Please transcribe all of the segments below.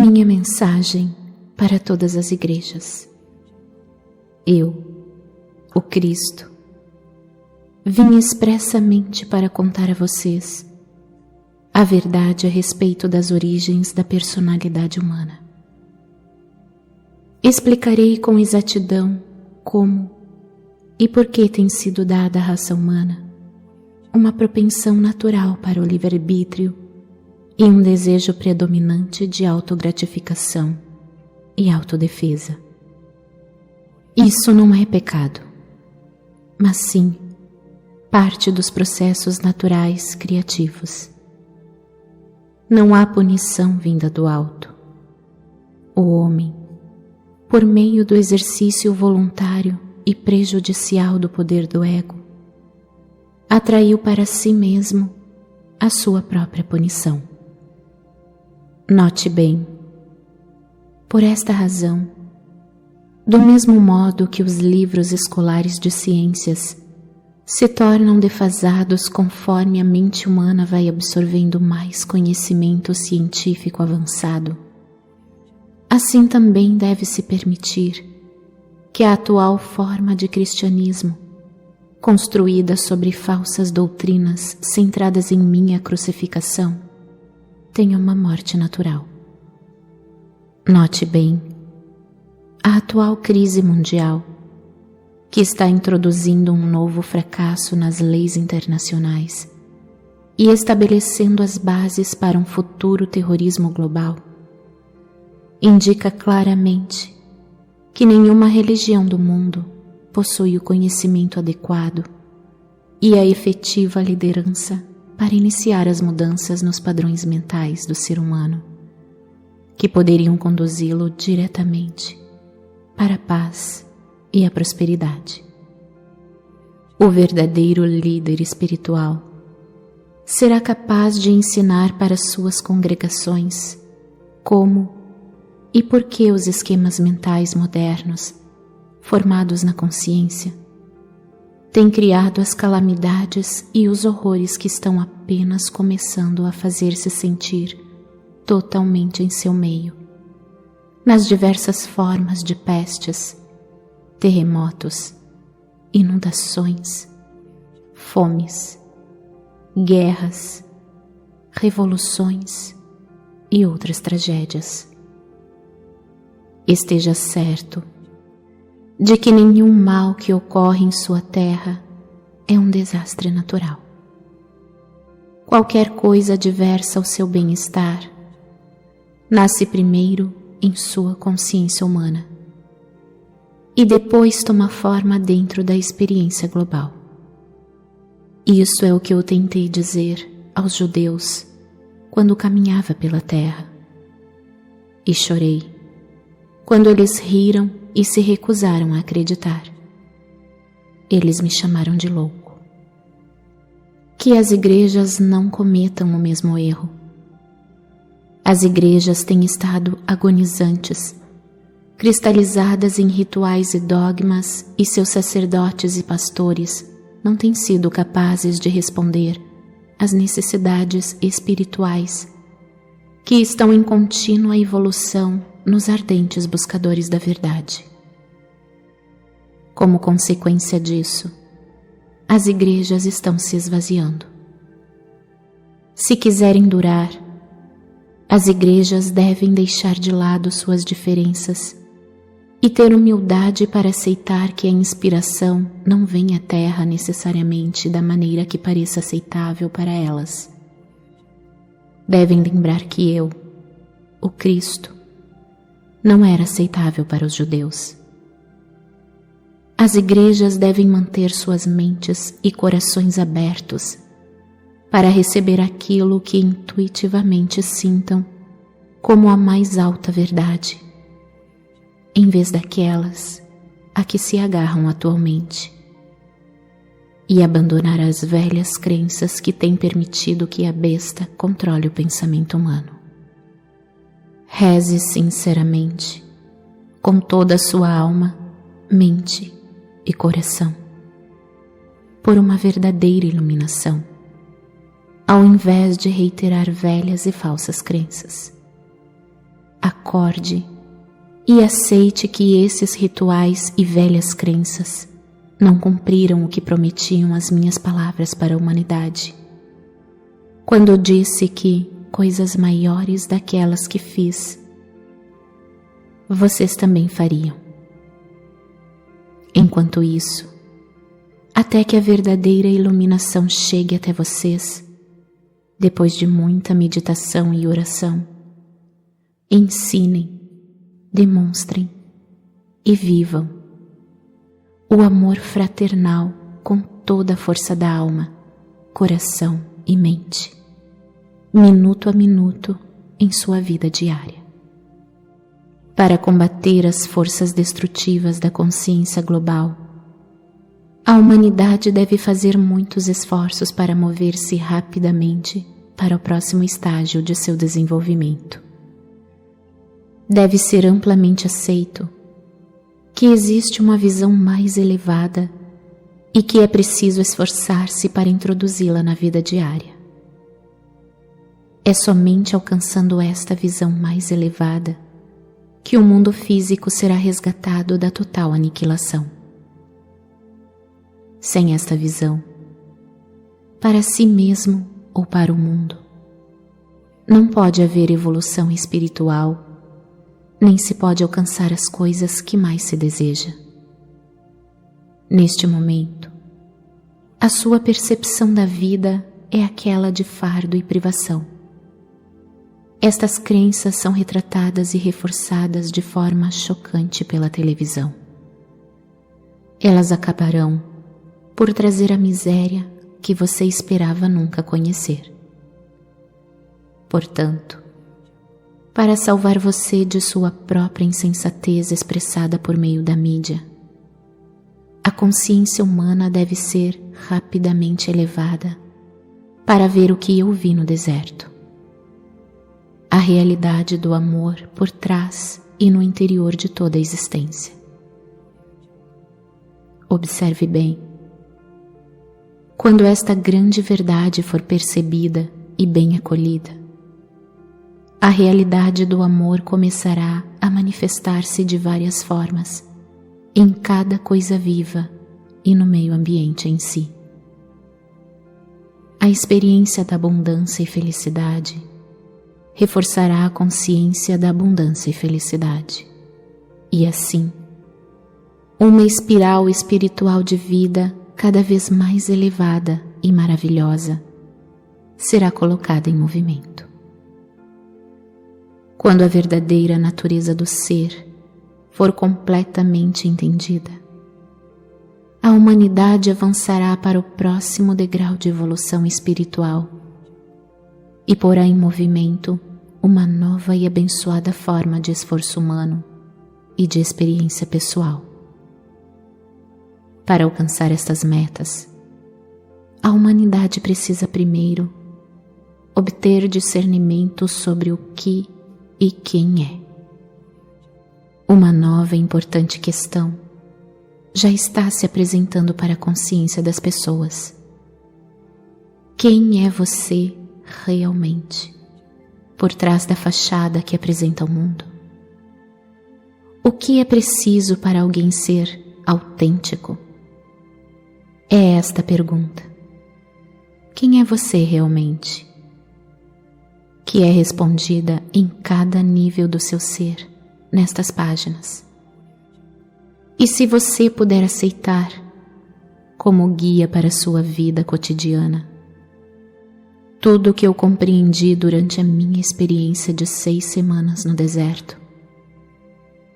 Minha mensagem para todas as igrejas. Eu, o Cristo, vim expressamente para contar a vocês a verdade a respeito das origens da personalidade humana. Explicarei com exatidão como e por que tem sido dada à raça humana uma propensão natural para o livre-arbítrio e um desejo predominante de autogratificação e autodefesa. Isso não é pecado, mas sim parte dos processos naturais criativos. Não há punição vinda do alto. O homem, por meio do exercício voluntário e prejudicial do poder do ego, atraiu para si mesmo a sua própria punição. Note bem, por esta razão, do mesmo modo que os livros escolares de ciências se tornam defasados conforme a mente humana vai absorvendo mais conhecimento científico avançado, assim também deve-se permitir que a atual forma de cristianismo, construída sobre falsas doutrinas centradas em minha crucificação, tenha uma morte natural. Note bem, a atual crise mundial, que está introduzindo um novo fracasso nas leis internacionais e estabelecendo as bases para um futuro terrorismo global, indica claramente que nenhuma religião do mundo possui o conhecimento adequado e a efetiva liderança para iniciar as mudanças nos padrões mentais do ser humano, que poderiam conduzi-lo diretamente para a paz e a prosperidade. O verdadeiro líder espiritual será capaz de ensinar para suas congregações como e por que os esquemas mentais modernos, formados na consciência, têm criado as calamidades e os horrores que estão apenas começando a fazer-se sentir totalmente em seu meio, nas diversas formas de pestes, terremotos, inundações, fomes, guerras, revoluções e outras tragédias. Esteja certo de que nenhum mal que ocorre em sua terra é um desastre natural. Qualquer coisa adversa ao seu bem-estar nasce primeiro em sua consciência humana e depois toma forma dentro da experiência global. Isso é o que eu tentei dizer aos judeus quando caminhava pela terra. E chorei quando eles riram e se recusaram a acreditar. Eles me chamaram de louco. Que as igrejas não cometam o mesmo erro. As igrejas têm estado agonizantes, cristalizadas em rituais e dogmas, e seus sacerdotes e pastores não têm sido capazes de responder às necessidades espirituais que estão em contínua evolução nos ardentes buscadores da verdade. Como consequência disso, as igrejas estão se esvaziando. Se quiserem durar, as igrejas devem deixar de lado suas diferenças e ter humildade para aceitar que a inspiração não vem à Terra necessariamente da maneira que pareça aceitável para elas. Devem lembrar que eu, o Cristo, não era aceitável para os judeus. As igrejas devem manter suas mentes e corações abertos para receber aquilo que intuitivamente sintam como a mais alta verdade, em vez daquelas a que se agarram atualmente, e abandonar as velhas crenças que têm permitido que a besta controle o pensamento humano. Reze sinceramente, com toda a sua alma, mente e coração, por uma verdadeira iluminação, ao invés de reiterar velhas e falsas crenças. A acorde e aceite que esses rituais e velhas crenças não cumpriram o que prometiam as minhas palavras para a humanidade. Quando eu disse que coisas maiores daquelas que fiz, vocês também fariam. Enquanto isso, até que a verdadeira iluminação chegue até vocês, depois de muita meditação e oração, ensinem, demonstrem e vivam o amor fraternal com toda a força da alma, coração e mente, minuto a minuto em sua vida diária. Para combater as forças destrutivas da consciência global, a humanidade deve fazer muitos esforços para mover-se rapidamente para o próximo estágio de seu desenvolvimento. Deve ser amplamente aceito que existe uma visão mais elevada e que é preciso esforçar-se para introduzi-la na vida diária. É somente alcançando esta visão mais elevada que o mundo físico será resgatado da total aniquilação. Sem esta visão, para si mesmo ou para o mundo, não pode haver evolução espiritual, nem se pode alcançar as coisas que mais se deseja. Neste momento, a sua percepção da vida é aquela de fardo e privação. Estas crenças são retratadas e reforçadas de forma chocante pela televisão. Elas acabarão por trazer a miséria que você esperava nunca conhecer. Portanto, para salvar você de sua própria insensatez expressada por meio da mídia, a consciência humana deve ser rapidamente elevada para ver o que eu vi no deserto. A realidade do amor por trás e no interior de toda a existência. Observe bem. Quando esta grande verdade for percebida e bem acolhida, a realidade do amor começará a manifestar-se de várias formas, em cada coisa viva e no meio ambiente em si. A experiência da abundância e felicidade reforçará a consciência da abundância e felicidade. E assim, uma espiral espiritual de vida cada vez mais elevada e maravilhosa será colocada em movimento. Quando a verdadeira natureza do ser for completamente entendida, a humanidade avançará para o próximo degrau de evolução espiritual e porá em movimento uma nova e abençoada forma de esforço humano e de experiência pessoal. Para alcançar estas metas, a humanidade precisa primeiro obter discernimento sobre o que e quem é. Uma nova e importante questão já está se apresentando para a consciência das pessoas. Quem é você realmente, por trás da fachada que apresenta ao mundo? O que é preciso para alguém ser autêntico? É esta a pergunta. Quem é você realmente? Que é respondida em cada nível do seu ser, nestas páginas. E se você puder aceitar como guia para a sua vida cotidiana, tudo o que eu compreendi durante a minha experiência de 6 semanas no deserto,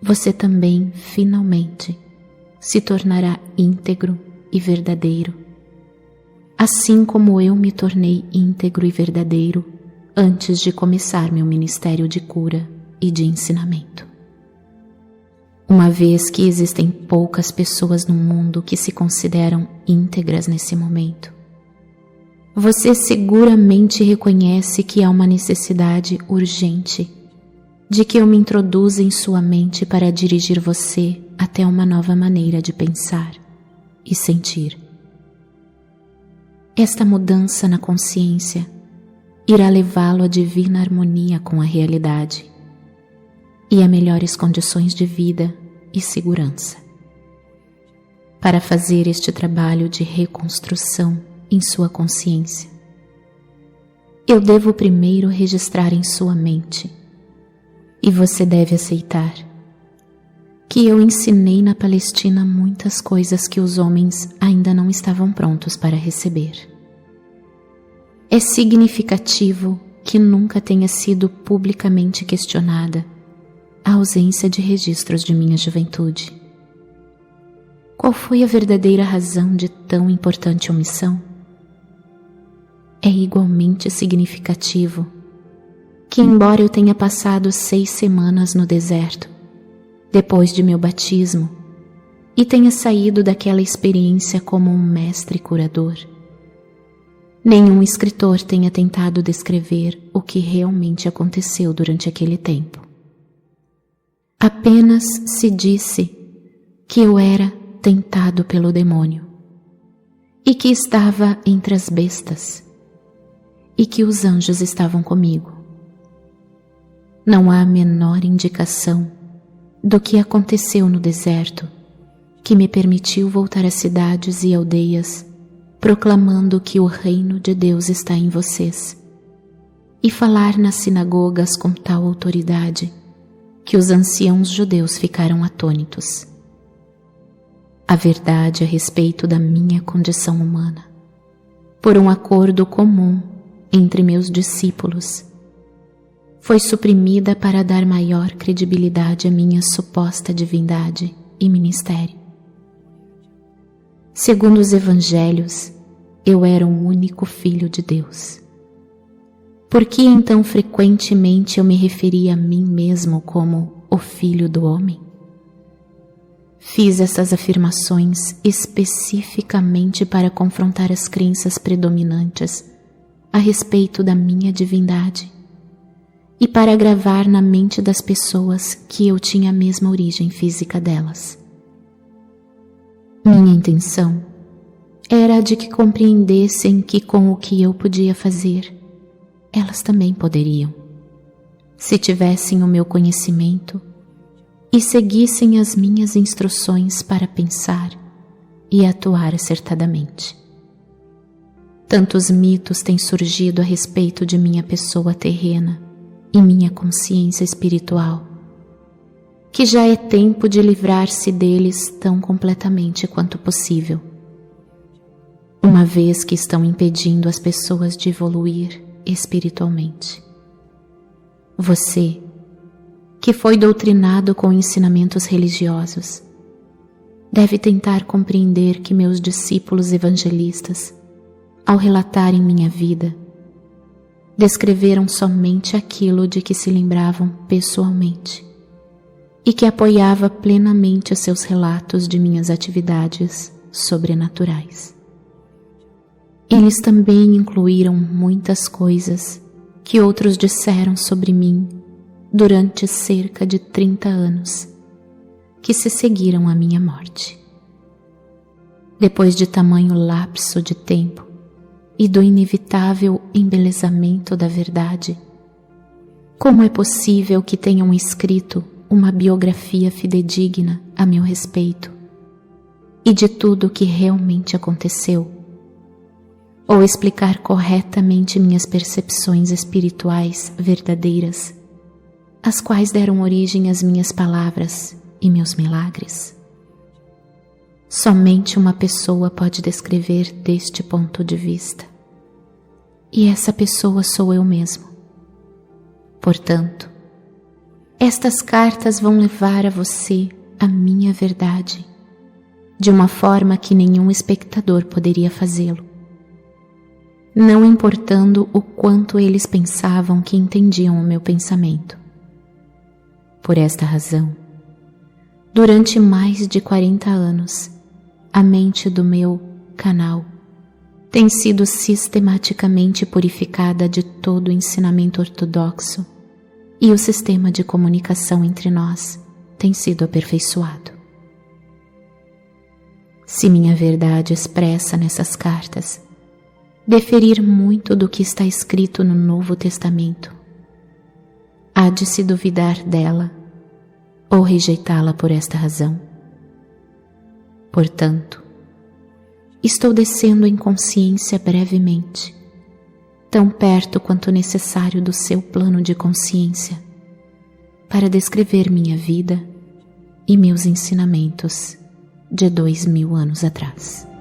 você também, finalmente, se tornará íntegro e verdadeiro, assim como eu me tornei íntegro e verdadeiro antes de começar meu ministério de cura e de ensinamento. Uma vez que existem poucas pessoas no mundo que se consideram íntegras nesse momento, você seguramente reconhece que há uma necessidade urgente de que eu me introduza em sua mente para dirigir você até uma nova maneira de pensar e sentir. Esta mudança na consciência irá levá-lo à divina harmonia com a realidade e a melhores condições de vida e segurança. Para fazer este trabalho de reconstrução em sua consciência, eu devo primeiro registrar em sua mente, e você deve aceitar, que eu ensinei na Palestina muitas coisas que os homens ainda não estavam prontos para receber. É significativo que nunca tenha sido publicamente questionada a ausência de registros de minha juventude. Qual foi a verdadeira razão de tão importante omissão? É igualmente significativo que, embora eu tenha passado 6 semanas no deserto, depois de meu batismo, e tenha saído daquela experiência como um mestre curador, nenhum escritor tenha tentado descrever o que realmente aconteceu durante aquele tempo. Apenas se disse que eu era tentado pelo demônio, e que estava entre as bestas, e que os anjos estavam comigo. Não há a menor indicação do que aconteceu no deserto que me permitiu voltar às cidades e aldeias proclamando que o reino de Deus está em vocês, e falar nas sinagogas com tal autoridade que os anciãos judeus ficaram atônitos. A verdade a respeito da minha condição humana, por um acordo comum entre meus discípulos, foi suprimida para dar maior credibilidade à minha suposta divindade e ministério. Segundo os evangelhos, eu era o único filho de Deus. Por que então frequentemente eu me referia a mim mesmo como o filho do homem? Fiz essas afirmações especificamente para confrontar as crenças predominantes a respeito da minha divindade e para gravar na mente das pessoas que eu tinha a mesma origem física delas. Minha intenção era a de que compreendessem que com o que eu podia fazer, elas também poderiam, se tivessem o meu conhecimento e seguissem as minhas instruções para pensar e atuar acertadamente. Tantos mitos têm surgido a respeito de minha pessoa terrena e minha consciência espiritual, que já é tempo de livrar-se deles tão completamente quanto possível, uma vez que estão impedindo as pessoas de evoluir espiritualmente. Você, que foi doutrinado com ensinamentos religiosos, deve tentar compreender que meus discípulos evangelistas, ao relatarem minha vida, descreveram somente aquilo de que se lembravam pessoalmente e que apoiava plenamente os seus relatos de minhas atividades sobrenaturais. Eles também incluíram muitas coisas que outros disseram sobre mim durante cerca de 30 anos que se seguiram à minha morte. Depois de tamanho lapso de tempo e do inevitável embelezamento da verdade, como é possível que tenham escrito uma biografia fidedigna a meu respeito e de tudo o que realmente aconteceu, ou explicar corretamente minhas percepções espirituais verdadeiras, as quais deram origem às minhas palavras e meus milagres? Somente uma pessoa pode descrever deste ponto de vista, e essa pessoa sou eu mesmo. Portanto, estas cartas vão levar a você a minha verdade, de uma forma que nenhum espectador poderia fazê-lo, não importando o quanto eles pensavam que entendiam o meu pensamento. Por esta razão, durante mais de 40 anos, a mente do meu canal tem sido sistematicamente purificada de todo o ensinamento ortodoxo e o sistema de comunicação entre nós tem sido aperfeiçoado. Se minha verdade expressa nessas cartas deferir muito do que está escrito no Novo Testamento, há de se duvidar dela ou rejeitá-la por esta razão. Portanto, estou descendo em consciência brevemente, tão perto quanto necessário do seu plano de consciência, para descrever minha vida e meus ensinamentos de 2000 anos atrás.